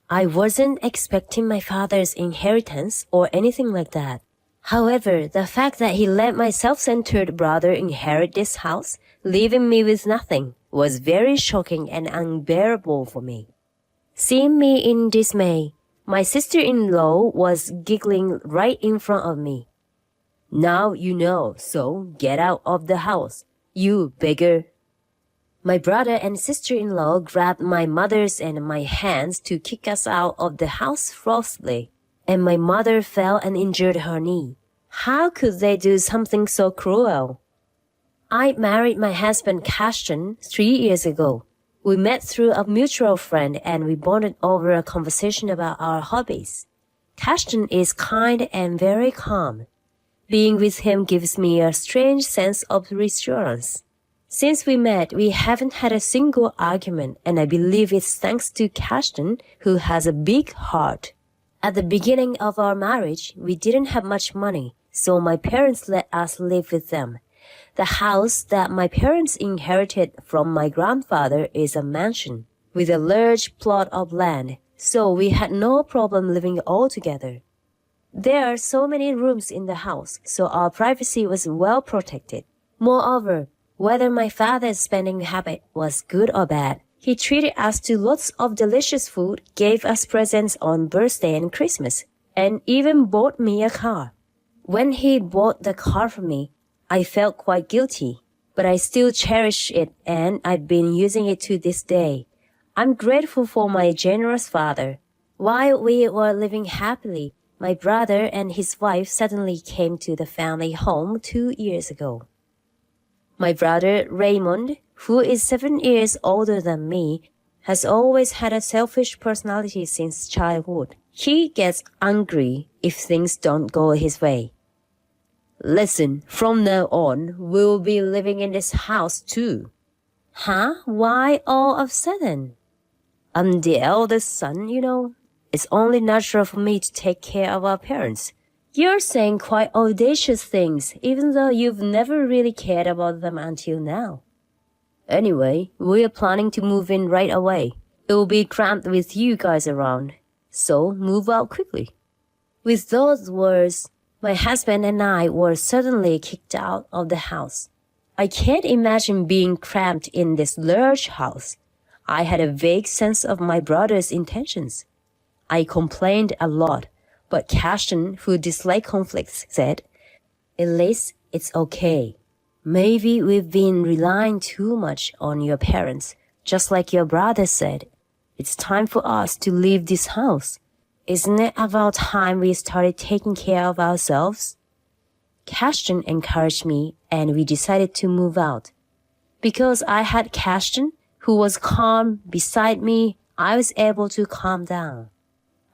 I wasn't expecting my father's inheritance or anything like that. However, the fact that he let my self-centered brother inherit this house, leaving me with nothing, was very shocking and unbearable for me. Seeing me in dismay, my sister-in-law was giggling right in front of me. "Now you know, so get out of the house, you beggar." My brother and sister-in-law grabbed my mother's and my hands to kick us out of the house forcefully, and my mother fell and injured her knee. How could they do something so cruel? I married my husband Kashtan 3 years ago. We met through a mutual friend and we bonded over a conversation about our hobbies. Kashtan is kind and very calm. Being with him gives me a strange sense of reassurance. Since we met, we haven't had a single argument, and I believe it's thanks to Kashtan, who has a big heart. At the beginning of our marriage, we didn't have much money, so my parents let us live with them. The house that my parents inherited from my grandfather is a mansion with a large plot of land, so we had no problem living all together. There are so many rooms in the house, so our privacy was well protected. Moreover, whether my father's spending habit was good or bad, he treated us to lots of delicious food, gave us presents on birthday and Christmas, and even bought me a car. When he bought the car for me, I felt quite guilty, but I still cherish it and I've been using it to this day. I'm grateful for my generous father. While we were living happily, my brother and his wife suddenly came to the family home 2 years ago. My brother Raymond, who is 7 years older than me, has always had a selfish personality since childhood. He gets angry if things don't go his way. "Listen, from now on, we'll be living in this house too." "Huh? Why all of a sudden?" "I'm the eldest son, you know. It's only natural for me to take care of our parents." "You're saying quite audacious things, even though you've never really cared about them until now." "Anyway, we're planning to move in right away. It will be cramped with you guys around, so move out quickly." With those words, my husband and I were suddenly kicked out of the house. I can't imagine being cramped in this large house. I had a vague sense of my brother's intentions. I complained a lot, but Kashtan, who disliked conflicts, said, "Elise, it's okay. Maybe we've been relying too much on your parents, just like your brother said. It's time for us to leave this house. Isn't it about time we started taking care of ourselves?" Kashtan encouraged me and we decided to move out. Because I had Kashtan, who was calm beside me, I was able to calm down.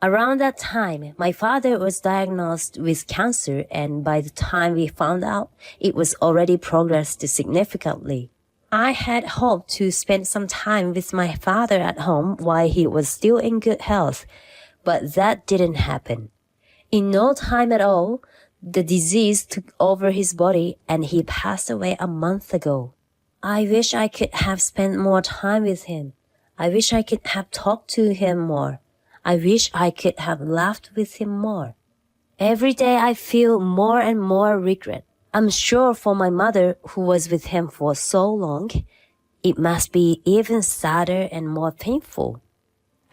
Around that time, my father was diagnosed with cancer, and by the time we found out, it was already progressed significantly. I had hoped to spend some time with my father at home while he was still in good health, but that didn't happen. In no time at all, the disease took over his body and he passed away a month ago. I wish I could have spent more time with him. I wish I could have talked to him more. I wish I could have laughed with him more. Every day I feel more and more regret. I'm sure for my mother, who was with him for so long, it must be even sadder and more painful.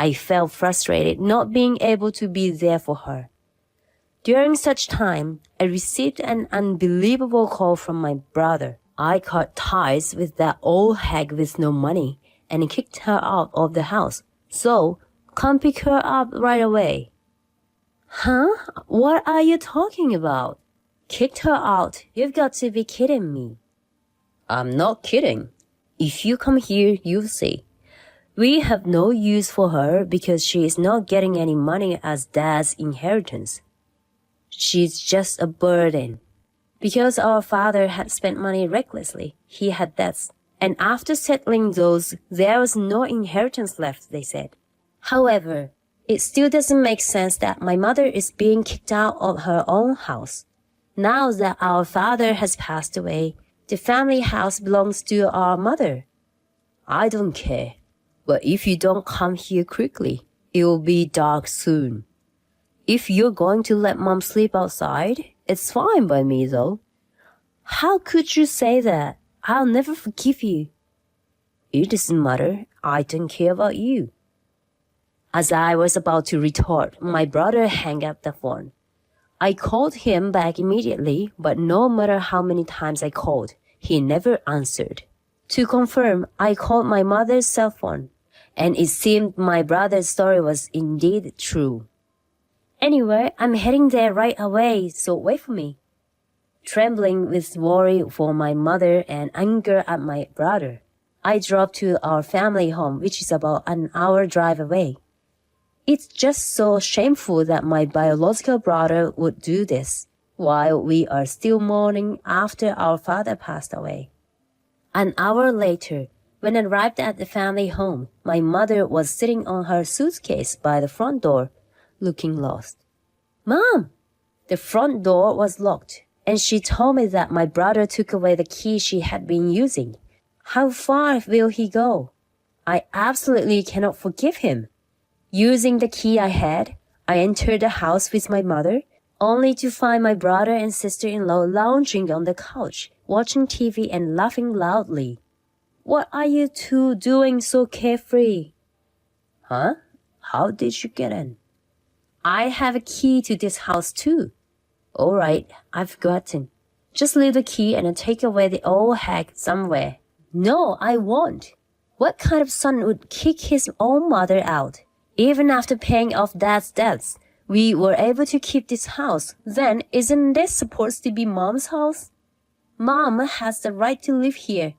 I felt frustrated not being able to be there for her. During such time, I received an unbelievable call from my brother. I cut ties with that old hag with no money and kicked her out of the house. So, come pick her up right away. Huh? What are you talking about? Kicked her out? You've got to be kidding me. I'm not kidding. If you come here, you'll see. We have no use for her because she is not getting any money as Dad's inheritance. She's just a burden. Because our father had spent money recklessly, he had debts. And after settling those, there was no inheritance left, they said. However, it still doesn't make sense that my mother is being kicked out of her own house. Now that our father has passed away, the family house belongs to our mother. I don't care. But if you don't come here quickly, It'll be dark soon. If you're going to let Mom sleep outside, it's fine by me though. How could you say that? I'll never forgive you. It doesn't matter. I don't care about you. As I was about to retort, my brother hung up the phone. I called him back immediately, but no matter how many times I called, he never answered. To confirm, I called my mother's cell phone, and it seemed my brother's story was indeed true. Anyway, I'm heading there right away, so wait for me. Trembling with worry for my mother and anger at my brother, I drove to our family home, which is about an hour drive away. It's just so shameful that my biological brother would do this, while we are still mourning after our father passed away. An hour later, when I arrived at the family home, my mother was sitting on her suitcase by the front door, looking lost. Mom! The front door was locked, and she told me that my brother took away the key she had been using. How far will he go? I absolutely cannot forgive him. Using the key I had, I entered the house with my mother, only to find my brother and sister-in-law lounging on the couch, watching TV and laughing loudly. What are you two doing so carefree? Huh? How did you get in? I have a key to this house too. All right, I've forgotten. Just leave the key and take away the old hag somewhere. No, I won't. What kind of son would kick his own mother out? Even after paying off Dad's debts, we were able to keep this house. Then isn't this supposed to be Mom's house? Mom has the right to live here.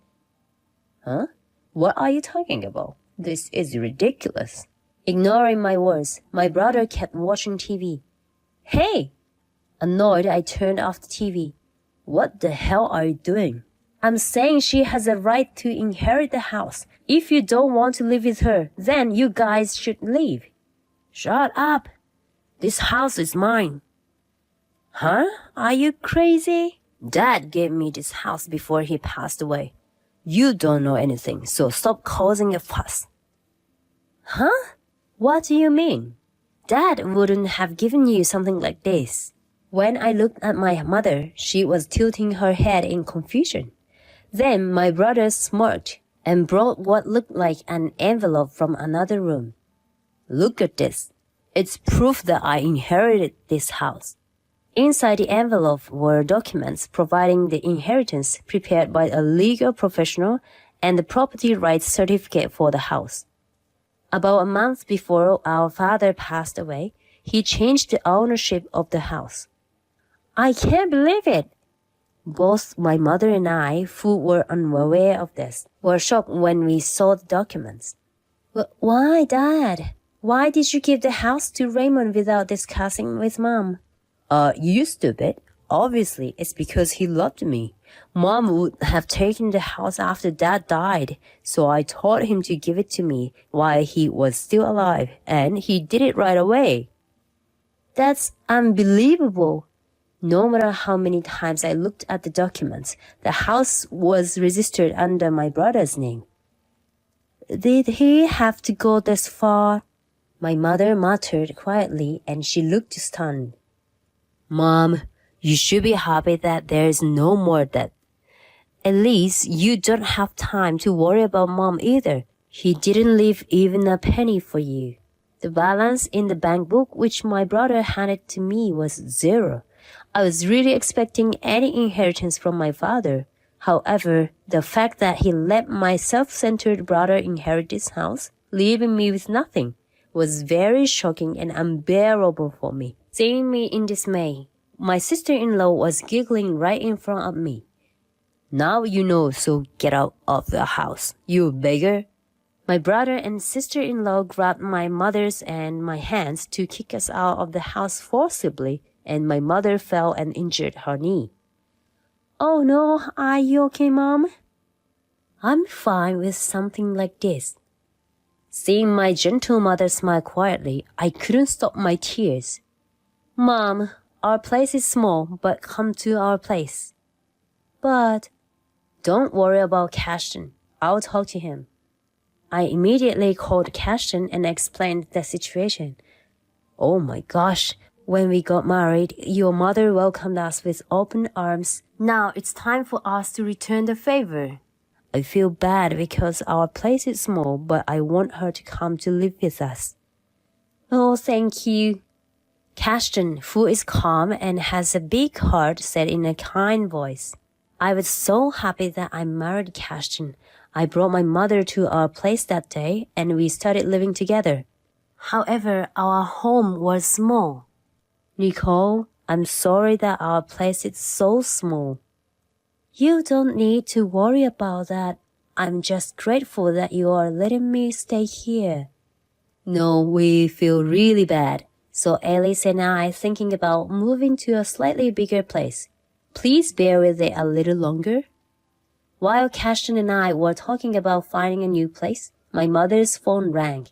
Huh? What are you talking about? This is ridiculous. Ignoring my words, my brother kept watching TV. Hey! Annoyed, I turned off the TV. What the hell are you doing? I'm saying she has a right to inherit the house. If you don't want to live with her, then you guys should leave. Shut up. This house is mine. Huh? Are you crazy? Dad gave me this house before he passed away. You don't know anything, so stop causing a fuss. Huh? What do you mean? Dad wouldn't have given you something like this. When I looked at my mother, she was tilting her head in confusion. Then my brother smirked and brought what looked like an envelope from another room. Look at this. It's proof that I inherited this house. Inside the envelope were documents providing the inheritance prepared by a legal professional and the property rights certificate for the house. About a month before our father passed away, he changed the ownership of the house. I can't believe it. Both my mother and I, who were unaware of this, were shocked when we saw the documents. But why, Dad? Why did you give the house to Raymond without discussing with Mom? You stupid. Obviously, it's because he loved me. Mom would have taken the house after Dad died, so I told him to give it to me while he was still alive, and he did it right away. That's unbelievable. No matter how many times I looked at the documents, the house was registered under my brother's name. Did he have to go this far? My mother muttered quietly, and she looked stunned. Mom, you should be happy that there is no more debt. At least you don't have time to worry about Mom either. He didn't leave even a penny for you. The balance in the bank book which my brother handed to me was 0. I was really expecting any inheritance from my father. However, the fact that he let my self-centered brother inherit this house, leaving me with nothing, was very shocking and unbearable for me. Seeing me in dismay, my sister-in-law was giggling right in front of me. Now you know, so get out of the house, you beggar. My brother and sister-in-law grabbed my mother's and my hands to kick us out of the house forcibly, and my mother fell and injured her knee. Oh no, are you okay, Mom? I'm fine with something like this. Seeing my gentle mother smile quietly, I couldn't stop my tears. Mom, our place is small, but come to our place. But don't worry about Cashton. I'll talk to him. I immediately called Cashton and explained the situation. Oh my gosh, when we got married, your mother welcomed us with open arms. Now it's time for us to return the favor. I feel bad because our place is small, but I want her to come to live with us. Oh, thank you. Cashton, who is calm and has a big heart, said in a kind voice. I was so happy that I married Cashton. I brought my mother to our place that day, and we started living together. However, our home was small. Nicole, I'm sorry that our place is so small. You don't need to worry about that. I'm just grateful that you are letting me stay here. No, we feel really bad. So Alice and I are thinking about moving to a slightly bigger place. Please bear with it a little longer. While Cashton and I were talking about finding a new place, my mother's phone rang.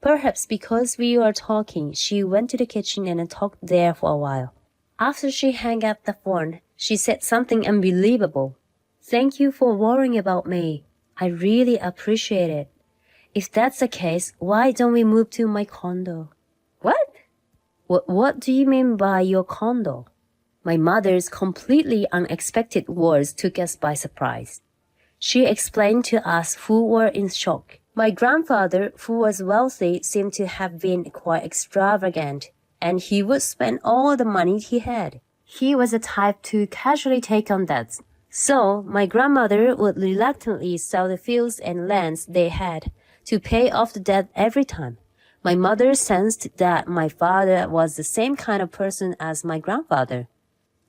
Perhaps because we were talking, she went to the kitchen and talked there for a while. After she hung up the phone, she said something unbelievable. Thank you for worrying about me. I really appreciate it. If that's the case, why don't we move to my condo? What? What do you mean by your condo? My mother's completely unexpected words took us by surprise. She explained to us who were in shock. My grandfather, who was wealthy, seemed to have been quite extravagant, and he would spend all the money he had. He was the type to casually take on debts. So my grandmother would reluctantly sell the fields and lands they had to pay off the debt every time. My mother sensed that my father was the same kind of person as my grandfather.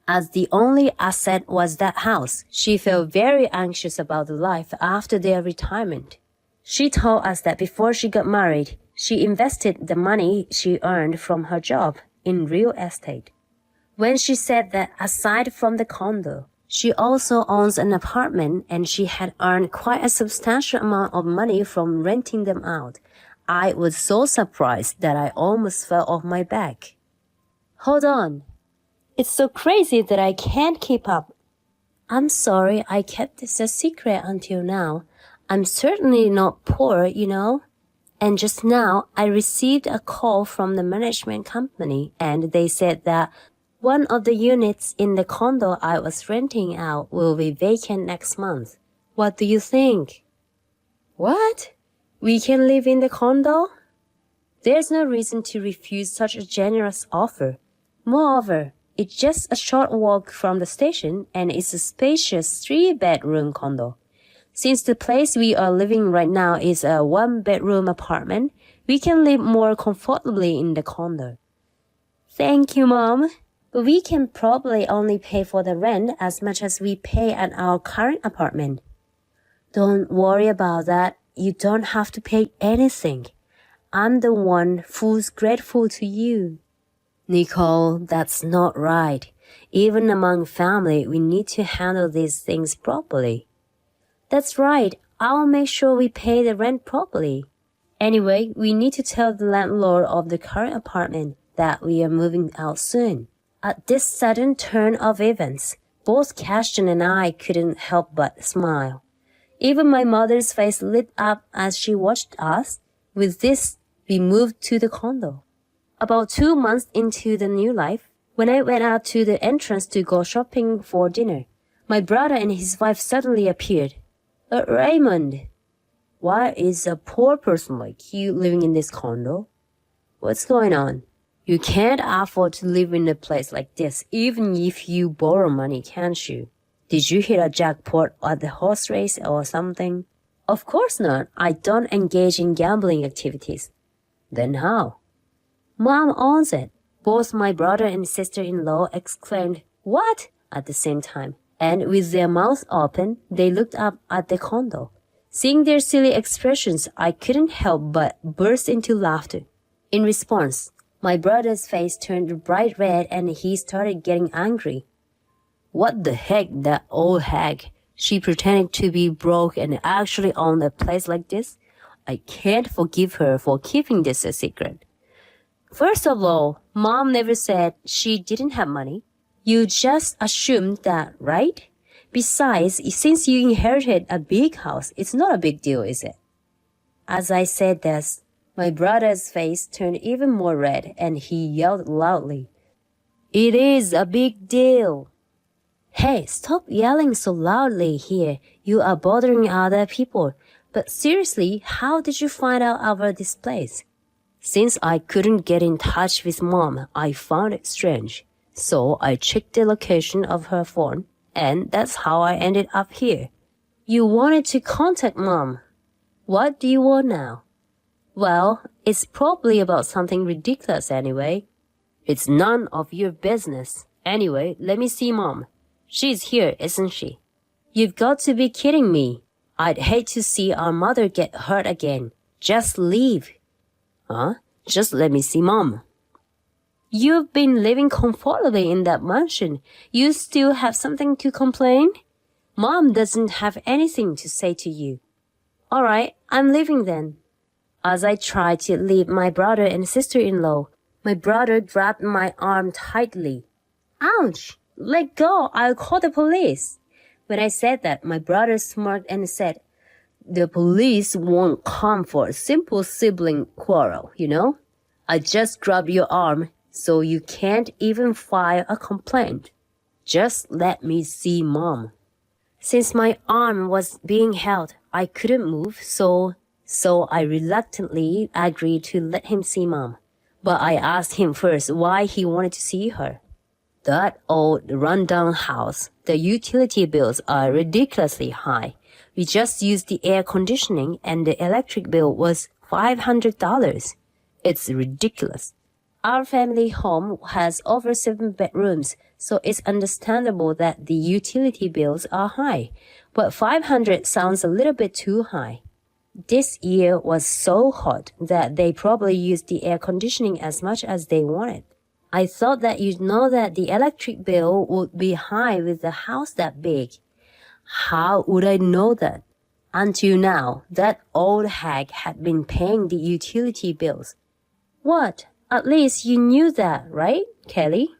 As the only asset was that house, she felt very anxious about the life after their retirement. She told us that before she got married, she invested the money she earned from her job in real estate. When she said that aside from the condo, she also owns an apartment and she had earned quite a substantial amount of money from renting them out, I was so surprised that I almost fell off my back. Hold on. It's so crazy that I can't keep up. I'm sorry I kept this a secret until now. I'm certainly not poor, you know. And just now, I received a call from the management company and they said that one of the units in the condo I was renting out will be vacant next month. What do you think? What? We can live in the condo? There's no reason to refuse such a generous offer. Moreover, it's just a short walk from the station and it's a spacious 3-bedroom condo. Since the place we are living right now is a 1-bedroom apartment, we can live more comfortably in the condo. Thank you, Mom. But we can probably only pay for the rent as much as we pay at our current apartment. Don't worry about that. You don't have to pay anything. I'm the one who's grateful to you. Nicole, that's not right. Even among family, we need to handle these things properly. That's right. I'll make sure we pay the rent properly. Anyway, we need to tell the landlord of the current apartment that we are moving out soon. At this sudden turn of events, both Cashton and I couldn't help but smile. Even my mother's face lit up as she watched us. With this, we moved to the condo. About 2 months into the new life, when I went out to the entrance to go shopping for dinner, my brother and his wife suddenly appeared. Raymond, why is a poor person like you living in this condo? What's going on? You can't afford to live in a place like this even if you borrow money, can't you? Did you hit a jackpot at the horse race or something? Of course not. I don't engage in gambling activities. Then how? Mom owns it. Both my brother and sister-in-law exclaimed, "What?" at the same time. And with their mouths open, they looked up at the condo. Seeing their silly expressions, I couldn't help but burst into laughter. In response, my brother's face turned bright red and he started getting angry. What the heck, that old hag? She pretended to be broke and actually owned a place like this? I can't forgive her for keeping this a secret. First of all, Mom never said she didn't have money. You just assumed that, right? Besides, since you inherited a big house, it's not a big deal, is it? As I said this, my brother's face turned even more red and he yelled loudly, "It is a big deal." Hey, stop yelling so loudly here. You are bothering other people. But seriously, how did you find out about this place? Since I couldn't get in touch with Mom, I found it strange. So I checked the location of her phone, and that's how I ended up here. You wanted to contact Mom. What do you want now? Well, it's probably about something ridiculous anyway. It's none of your business. Anyway, let me see Mom. She's here, isn't she? You've got to be kidding me. I'd hate to see our mother get hurt again. Just leave. Huh? Just let me see Mom. You've been living comfortably in that mansion. You still have something to complain? Mom doesn't have anything to say to you. All right, I'm leaving then. As I tried to leave my brother and sister-in-law, my brother grabbed my arm tightly. Ouch! Let go, I'll call the police. When I said that, my brother smirked and said, The police won't come for a simple sibling quarrel, you know? I just grabbed your arm, so you can't even file a complaint. Just let me see Mom. Since my arm was being held, I couldn't move, so I reluctantly agreed to let him see Mom. But I asked him first why he wanted to see her. That old rundown house, the utility bills are ridiculously high. We just used the air conditioning and the electric bill was $500. It's ridiculous. Our family home has over 7 bedrooms, so it's understandable that the utility bills are high. But $500 sounds a little bit too high. This year was so hot that they probably used the air conditioning as much as they wanted. I thought that you'd know that the electric bill would be high with a house that big. How would I know that? Until now, that old hag had been paying the utility bills. What? At least you knew that, right, Kelly?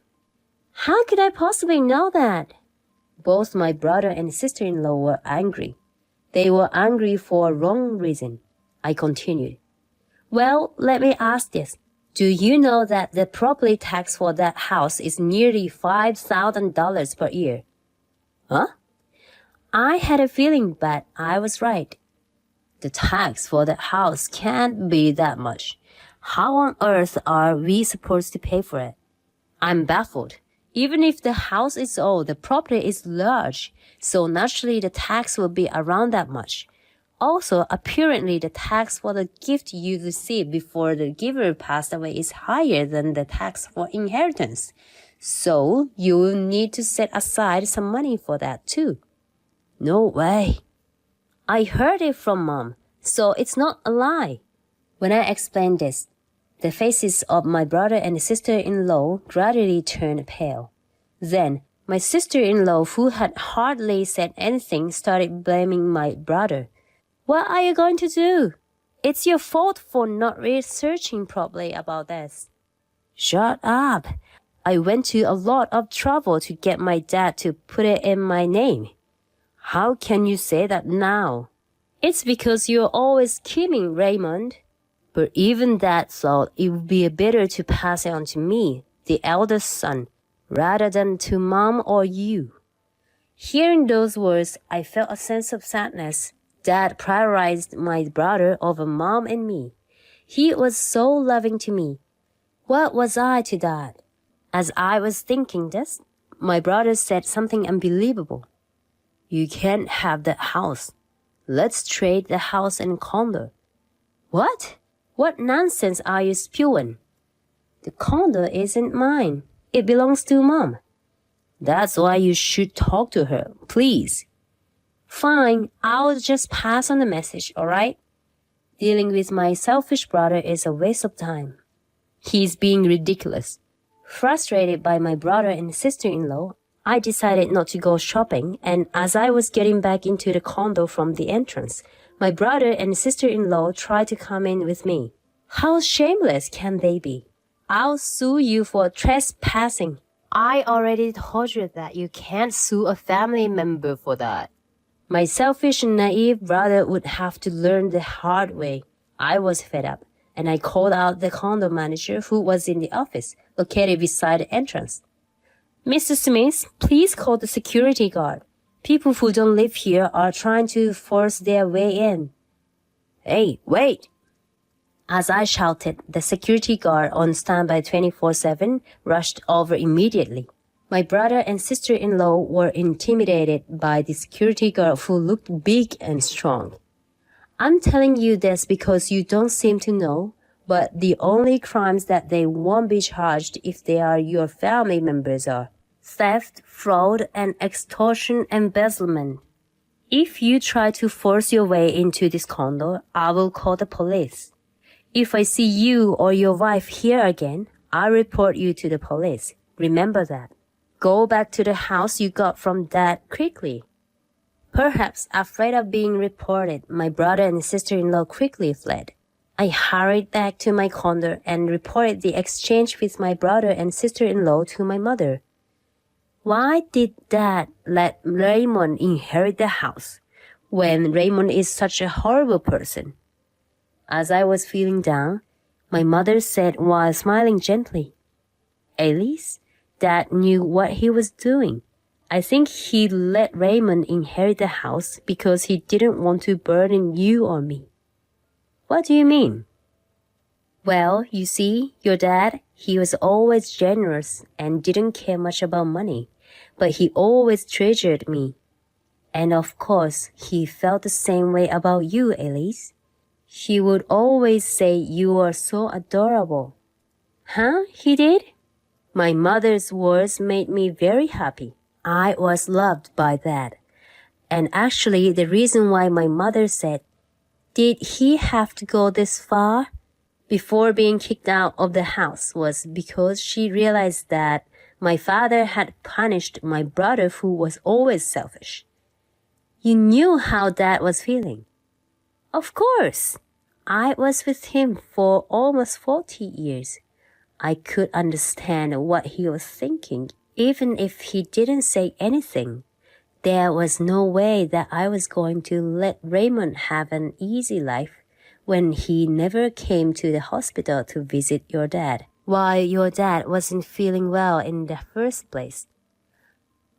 How could I possibly know that? Both my brother and sister-in-law were angry. They were angry for a wrong reason. I continued. Well, let me ask this. Do you know that the property tax for that house is nearly $5,000 per year? Huh? I had a feeling, but I was right. The tax for that house can't be that much. How on earth are we supposed to pay for it? I'm baffled. Even if the house is old, the property is large, so naturally the tax will be around that much. Also, apparently the tax for the gift you received before the giver passed away is higher than the tax for inheritance. So, you will need to set aside some money for that too. No way. I heard it from Mom, so it's not a lie. When I explained this, the faces of my brother and sister-in-law gradually turned pale. Then, my sister-in-law, who had hardly said anything, started blaming my brother. What are you going to do? It's your fault for not researching properly about this. Shut up. I went to a lot of trouble to get my dad to put it in my name. How can you say that now? It's because you're always kidding, Raymond. But even Dad thought it would be better to pass it on to me, the eldest son, rather than to Mom or you. Hearing those words, I felt a sense of sadness. Dad prioritized my brother over Mom and me. He was so loving to me. What was I to Dad? As I was thinking this, my brother said something unbelievable. You can't have that house. Let's trade the house and condo. What? What nonsense are you spewing? The condo isn't mine. It belongs to Mom. That's why you should talk to her, please. Fine, I'll just pass on the message, alright? Dealing with my selfish brother is a waste of time. He's being ridiculous. Frustrated by my brother and sister-in-law, I decided not to go shopping, and as I was getting back into the condo from the entrance, my brother and sister-in-law tried to come in with me. How shameless can they be? I'll sue you for trespassing. I already told you that you can't sue a family member for that. My selfish and naive brother would have to learn the hard way. I was fed up, and I called out the condo manager who was in the office, located beside the entrance. Mr. Smith, please call the security guard. People who don't live here are trying to force their way in. Hey, wait! As I shouted, the security guard on standby 24/7 rushed over immediately. My brother and sister-in-law were intimidated by the security guard who looked big and strong. I'm telling you this because you don't seem to know, but the only crimes that they won't be charged if they are your family members are theft, fraud, and extortion embezzlement. If you try to force your way into this condo, I will call the police. If I see you or your wife here again, I'll report you to the police. Remember that. Go back to the house you got from Dad quickly. Perhaps afraid of being reported, my brother and sister-in-law quickly fled. I hurried back to my condo and reported the exchange with my brother and sister-in-law to my mother. Why did Dad let Raymond inherit the house when Raymond is such a horrible person? As I was feeling down, my mother said while smiling gently, Alice, Dad knew what he was doing. I think he let Raymond inherit the house because he didn't want to burden you or me. What do you mean? Well, you see, your dad, he was always generous and didn't care much about money, but he always treasured me. And of course, he felt the same way about you, Alice. He would always say you are so adorable. Huh? He did? My mother's words made me very happy. I was loved by that. And actually, the reason why my mother said, "Did he have to go this far?" before being kicked out of the house was because she realized that my father had punished my brother who was always selfish. You knew how Dad was feeling. Of course. I was with him for almost 40 years. I could understand what he was thinking, even if he didn't say anything. There was no way that I was going to let Raymond have an easy life when he never came to the hospital to visit your dad, while your dad wasn't feeling well in the first place.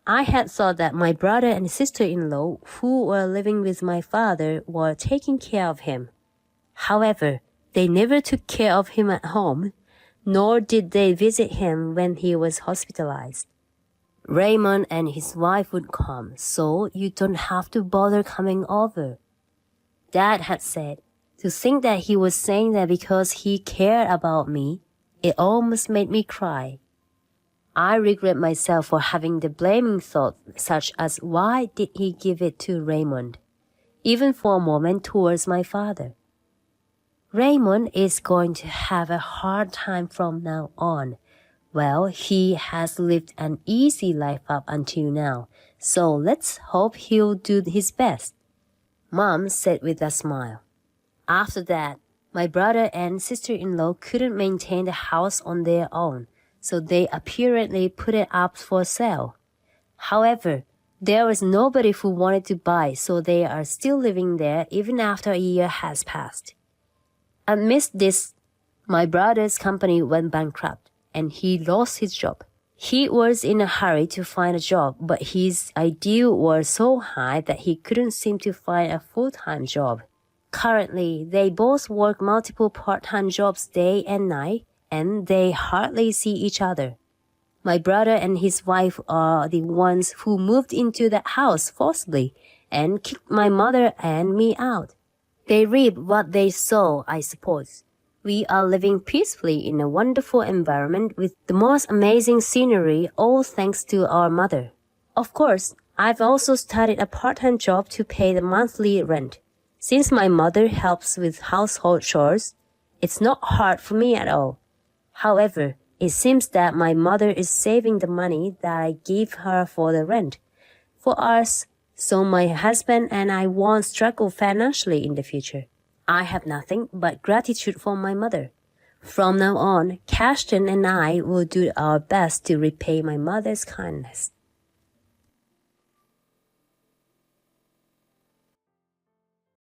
I had thought that my brother and sister-in-law who were living with my father were taking care of him. However, they never took care of him at home, nor did they visit him when he was hospitalized. Raymond and his wife would come, so you don't have to bother coming over. Dad had said, to think that he was saying that because he cared about me, it almost made me cry. I regret myself for having the blaming thought such as why did he give it to Raymond, even for a moment towards my father. Raymond is going to have a hard time from now on. Well, he has lived an easy life up until now, so let's hope he'll do his best, Mom said with a smile. After that, my brother and sister-in-law couldn't maintain the house on their own, so they apparently put it up for sale. However, there was nobody who wanted to buy, so they are still living there even after a year has passed. Amidst this, my brother's company went bankrupt, and he lost his job. He was in a hurry to find a job, but his ideals were so high that he couldn't seem to find a full-time job. Currently, they both work multiple part-time jobs day and night, and they hardly see each other. My brother and his wife are the ones who moved into that house forcibly and kicked my mother and me out. They reap what they sow, I suppose. We are living peacefully in a wonderful environment with the most amazing scenery, all thanks to our mother. Of course, I've also started a part-time job to pay the monthly rent. Since my mother helps with household chores, it's not hard for me at all. However, it seems that my mother is saving the money that I give her for the rent for us, so my husband and I won't struggle financially in the future. I have nothing but gratitude for my mother. From now on, Cashton and I will do our best to repay my mother's kindness.